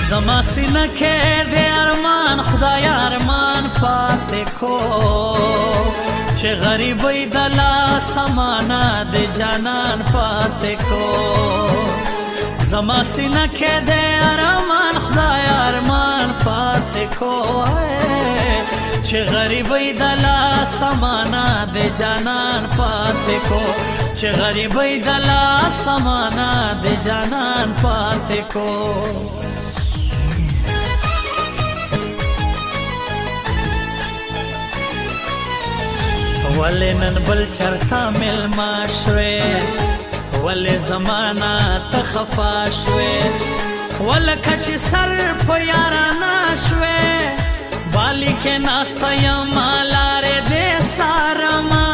زما سینه کې د ارمان خدای ارمان پاتې کو چې غریبۍ د لاس امانه د جانان پاتې کو زما سینه کې د ارمان خدای ارمان پاتې کو چې غریبۍ د لاس امانه د جانان پاتې کو چې غریبۍ د لاس امانه د جانان پاتې کو ولې نن بل چرته مېلمه شوې ولې زمانه ته خفا شوې ولکه چې سر په یارانه شوې بالي کې ناسته یمه لارې دې څارمه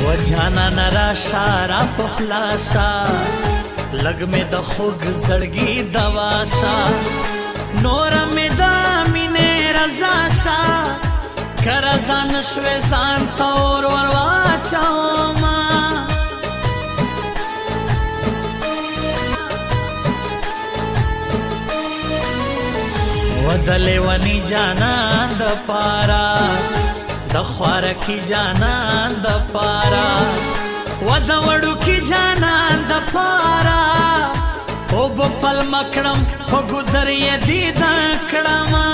و جانانه راشه راپخلاشه لږ مې د خوږ زړګي دوا شه نوره مې د مینې رضا شه که رضا نه شوې ځان ته اور ور واچومه و د لیوني جانان دپاره د خوارکي جانان دپاره و د وړوکي جانان دپاره اوبه پلمه کړم په ګودر یې دیدن کړمه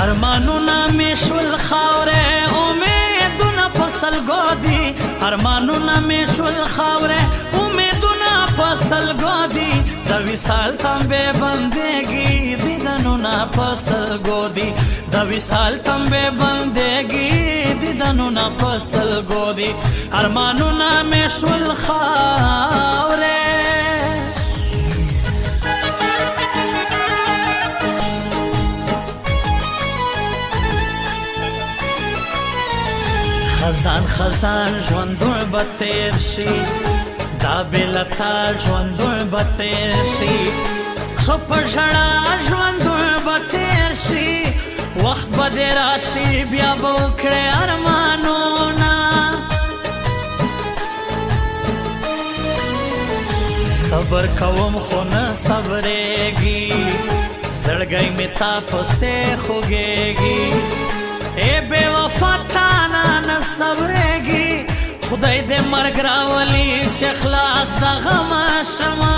ارمانونه مې شول خاورې امیدونه په سلګو دي ارمانونه مې شول خاورې امیدونه په سلګو دي د وصال تمبې بندېږي دیدنونه په سلګو دي د وصال تمبې بندېږي دیدنونه په سلګو دي ارمانونه مې شول خاورې خزان خزان ژوندون به تیر شي دا بېلتا ژوندون به تیر شي ښه په ژړا ژوندون به تیر شي وخت به دې راشي بیا به وکړې ارمانونه صبر کوم خو نه صبرېږي زړګی مې تا پسې خوږېږي ای بې وفا تا نه صبرېږي خدای دې مرګ راولي چې خلاص د غمه شمه